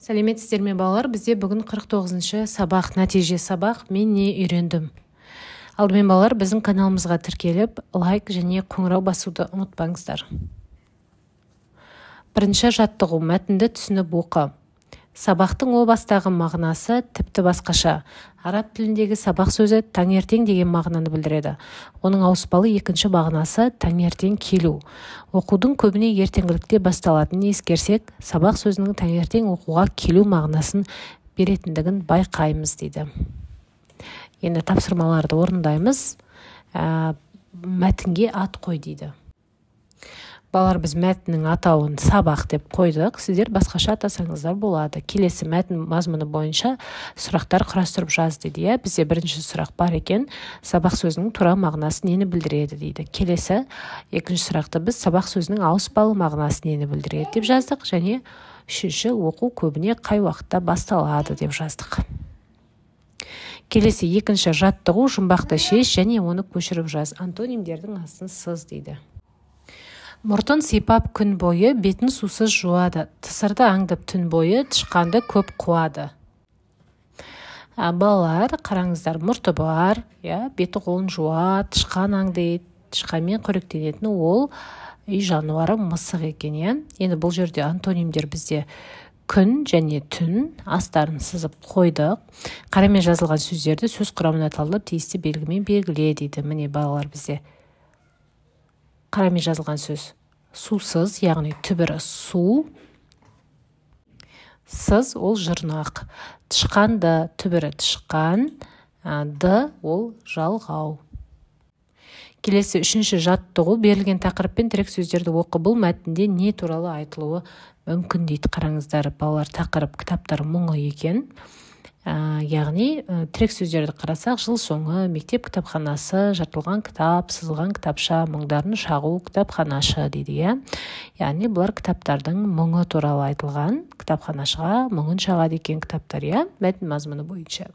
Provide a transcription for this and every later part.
Сәлеметсіздер ме балалар? Бізде бүгін 49-шы сабақ, нәтиже сабақ. Мен не үйрендім? Алдымен балалар, біздің каналымызға тіркеліп, лайк және қоңырау басуды ұмытпаңыздар. Бірінші жаттығу, мәтінді түсініп оқы. Сабақтың о бастағы мағынасы тіпті басқаша. Араб тіліндегі сабақ сөзі таңертең деген мағынаны білдіреді. Оның ауыспалы екінші мағынасы таңертең келу. Оқудың көбіне ертеңгілікте басталатынын ескерсек, сабақ сөзінің таңертең оқуға келу мағынасын беретіндігін байқаймыз дейді. Енді тапсырмаларды орындаймыз. Мәтінге ат қой дейді. Балалар, біз мәтіннің атауын сабақ деп қойдық. Сіздер басқаша атасаңыздар болады. Келесі мәтін мазмұны бойынша сұрақтар құрастырып жаз дейді. Бізде бірінші сұрақ бар екен. Сабақ сөзінің тура мағынасы нені білдіреді дейді. Келесі екінші сұрақты біз сабақ сөзінің ауыспалы мағынасы нені білдіреді деп жаздық. Және үшінші оқу көбіне қай уақытта басталады деп жаздық. Келесі екінші жаттығу, жұмбақты шеш және оны көшіріп жаз. Антонимдердің астын сыз дейді. Мұртын сипап күн бойы, бетін сусыз жуады. Тысырды аңдып түн бойы, тышқанды көп қуады. Балалар, қараңыздар, мұрты бар, беті қолын жуады, тышқан аңдайды, тышқанмен қоректенетін ол үй жануары мысық екен. Енді бұл жерде антонимдер бізде күн және түн астарын сызып қойдық. Қарамен жазылған сөздерді сөз құрамына талдап тиісті белгімен белгіле дейді. Міне балалар, бізде қарамен жазылған сөз сусыз, яғни түбірі су, сыз ол жырнақ, тышқанды түбірі тышқан, ды ол жалғау. Келесі үшінші жаттығу, берілген тақырыппен тірек сөздерді оқы. Бұл мәтінде не туралы айтылуы мүмкін дейді. Қараңыздар, балалар, тақырып кітаптар мұңы екен. Яғни тірек сөздерді қарасақ, жыл соңы, мектеп кітапханасы, жыртылған кітап, сызылған кітапша, мұңдарын шағу кітапханашы дейді. Яғни бұлар кітаптардың мұңы туралы айтылған, кітапханашыға мұңын шағады екен кітаптар, мәтін мазмұны бойынша.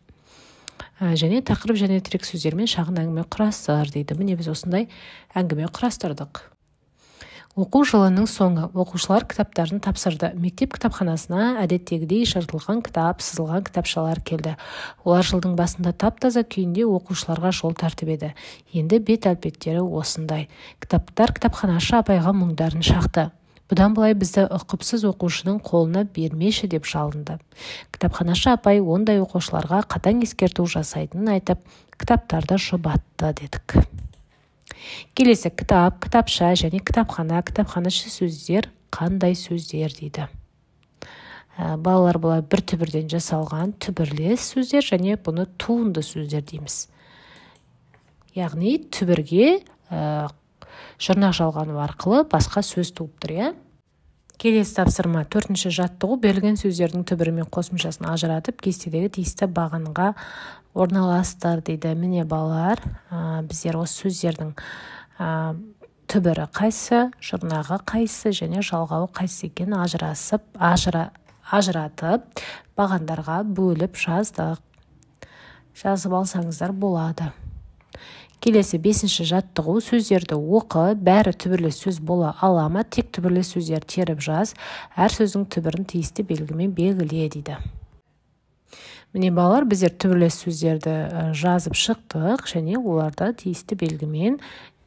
Және тақырып және тірек сөздермен шағын әңгіме құрастыр дейді. Міне біз осындай әңгіме құрастырдық. Оқу жылының соңы. Оқушылар кітаптарын тапсырды. Мектеп кітапханасына әдеттегідей жыртылған кітап, сызылған кітапшалар келді. Олар жылдың басында тап-таза күйінде оқушыларға жол тартып еді. Енді бет әлпеттері осындай. Кітаптар кітапханашы апайға мұңдарын шақты. Бұдан былай бізді ұқыпсыз оқушының қолына бермеші деп жалынды. Кітапханашы апай ондай оқушыларға қатаң ескерту жасайтынын айтып, кітаптарды жұбатты дедік. Келесі кітап, кітапша және кітапхана, кітапханашы сөздер қандай сөздер дейді. Балалар бұлай бір түбірден жасалған түбірлес сөздер және бұны туынды сөздер дейміз. Яғни түбірге жұрнақ жалғану арқылы басқа сөз туып тұр. Келесі тапсырма, төртінші жаттығу, берілген сөздердің түбірі мен қосымшасын ажыратып, кестедегі тиісті бағанға орналастыр дейді. Міне балалар, біздер осы сөздердің түбірі қайсы, жұрнағы қайсы және жалғауы қайсы екенін ажыратып, бағандарға бөліп жаздық. Жазып алсаңыздар болады. Келесі бесінші жаттығу, сөздерді оқы, бәрі түбірлес сөз бола ала ма, тек түбірлес сөздер теріп жаз, әр сөздің түбірін тиісті белгімен белгіле дейді. Міне балалар, біздер түбірлес сөздерді жазып шықтық және оларды тиісті белгімен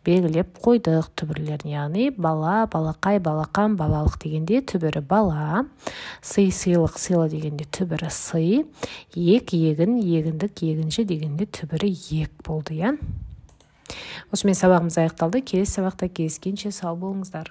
белгілеп қойдық түбірлерін. Яғни бала, балақай, балақан, балалық дегенде түбірі бала, сый, сыйлық, сыйлы дегенде түбірі сый, ек, егін, егіндік, егінші дегенде түбірі ек болды. Осымен сабағымыз аяқталды. Келесі сабақта кездескенше сау болыңыздар.